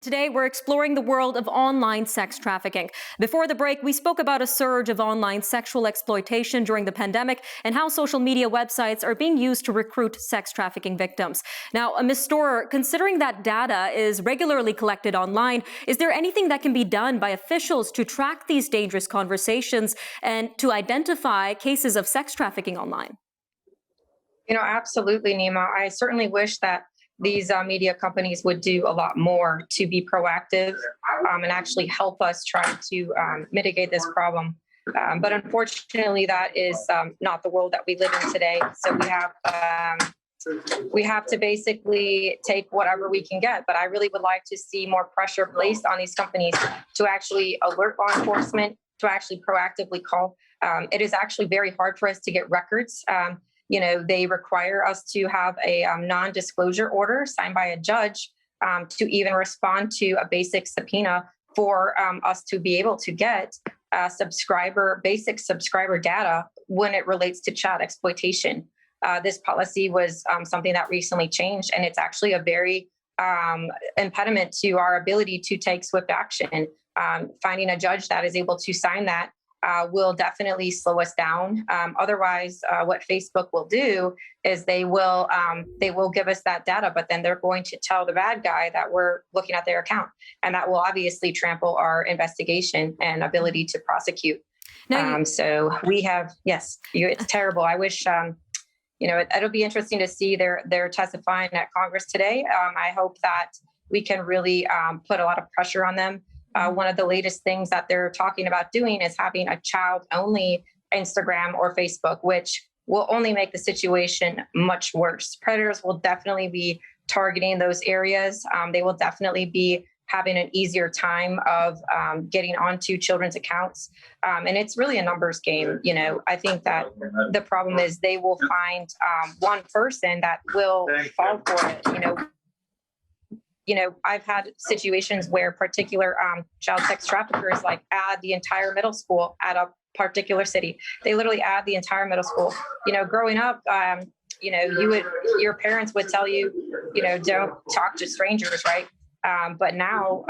Today, we're exploring the world of online sex trafficking. Before the break, we spoke about a surge of online sexual exploitation during the pandemic and how social media websites are being used to recruit sex trafficking victims. Now, Ms. Storer, considering that data is regularly collected online, is there anything that can be done by officials to track these dangerous conversations and to identify cases of sex trafficking online? Absolutely, Nima. I certainly wish that these media companies would do a lot more to be proactive and actually help us try to mitigate this problem. But unfortunately, that is not the world that we live in today. So we have to basically take whatever we can get. But I really would like to see more pressure placed on these companies to actually alert law enforcement, to actually proactively call. It is actually very hard for us to get records. They require us to have a non-disclosure order signed by a judge to even respond to a basic subpoena for us to be able to get basic subscriber data when it relates to child exploitation. This policy was something that recently changed, and it's actually a very impediment to our ability to take swift action. Finding a judge that is able to sign that will definitely slow us down. Otherwise, what Facebook will do is they will give us that data, but then they're going to tell the bad guy that we're looking at their account, and that will obviously trample our investigation and ability to prosecute. So we have, it's terrible. I wish, it'll be interesting to see they're testifying at Congress today. I hope that we can really put a lot of pressure on them. One of the latest things that they're talking about doing is having a child-only Instagram or Facebook, which will only make the situation much worse. Predators will definitely be targeting those areas. They will definitely be having an easier time of getting onto children's accounts. And it's really a numbers game. I think that the problem is they will find one person that will fall for it. I've had situations where particular child sex traffickers add the entire middle school at a particular city. They literally add the entire middle school. Growing up, your parents would tell you, don't talk to strangers, right? But now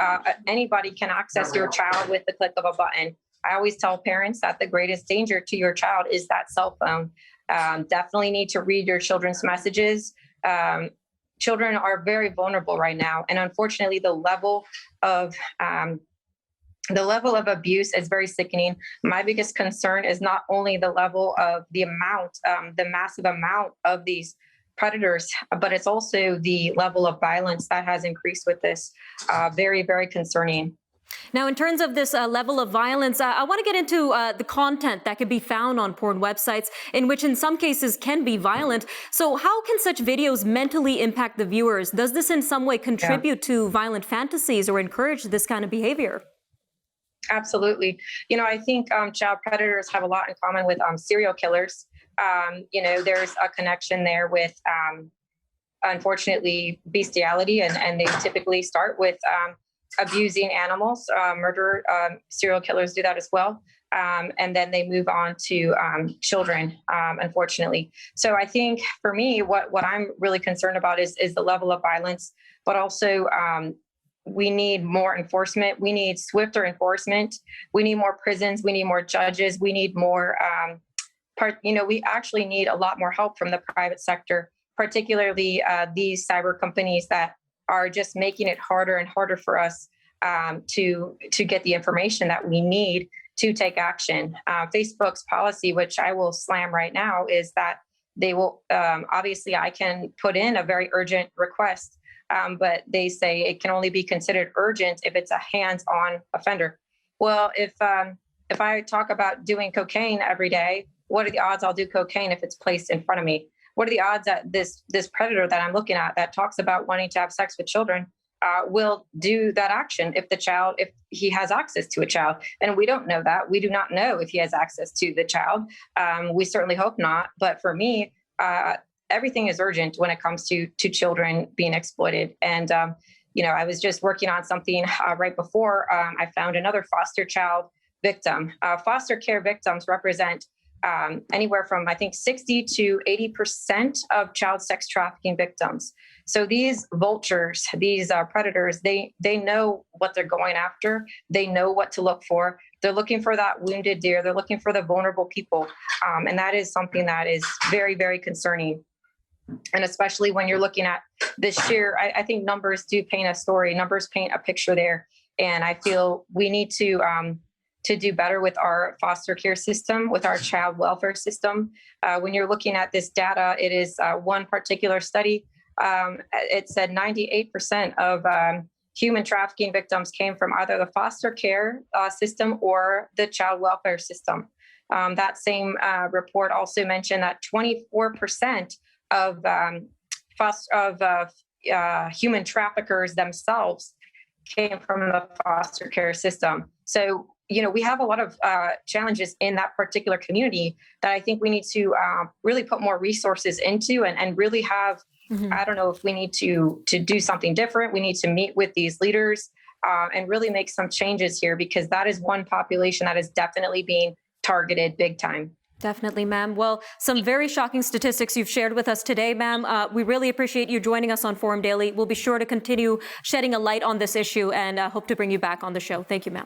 anybody can access your child with the click of a button. I always tell parents that the greatest danger to your child is that cell phone. Definitely need to read your children's messages. Children are very vulnerable right now, and unfortunately, the level of abuse is very sickening. My biggest concern is not only the level of the massive amount of these predators, but it's also the level of violence that has increased with this. Very, very concerning. Now, in terms of this level of violence, I want to get into the content that can be found on porn websites, in which in some cases can be violent. So how can such videos mentally impact the viewers? Does this in some way contribute to violent fantasies or encourage this kind of behavior? Absolutely. I think child predators have a lot in common with serial killers. There's a connection there with, unfortunately, bestiality, and they typically start with abusing animals. Serial killers do that as well. And then they move on to children, unfortunately. So I think for me, what I'm really concerned about is the level of violence, but also we need more enforcement. We need swifter enforcement. We need more prisons. We need more judges. We need more we actually need a lot more help from the private sector, particularly these cyber companies that are just making it harder and harder for us to get the information that we need to take action. Facebook's policy, which I will slam right now, is that they will, obviously I can put in a very urgent request, but they say it can only be considered urgent if it's a hands-on offender. Well, if I talk about doing cocaine every day, what are the odds I'll do cocaine if it's placed in front of me? What are the odds that this predator that I'm looking at that talks about wanting to have sex with children will do that action if he has access to a child? And we don't know that. We do not know if he has access to the child. We certainly hope not. But for me, everything is urgent when it comes to children being exploited. And, I was just working on something right before I found another foster child victim. Foster care victims represent anywhere from, I think, 60 to 80% of child sex trafficking victims. So these vultures, these predators, they know what they're going after. They know what to look for. They're looking for that wounded deer. They're looking for the vulnerable people. And that is something that is very, very concerning. And especially when you're looking at the sheer, I think numbers do paint a story. Numbers paint a picture there. And I feel we need to do better with our foster care system, with our child welfare system. When you're looking at this data, it is one particular study. It said 98% of human trafficking victims came from either the foster care system or the child welfare system. That same report also mentioned that 24% of human traffickers themselves came from the foster care system. So, we have a lot of challenges in that particular community that I think we need to really put more resources into and really have, I don't know if we need to do something different. We need to meet with these leaders and really make some changes here, because that is one population that is definitely being targeted big time. Definitely, ma'am. Well, some very shocking statistics you've shared with us today, ma'am. We really appreciate you joining us on Forum Daily. We'll be sure to continue shedding a light on this issue and hope to bring you back on the show. Thank you, ma'am.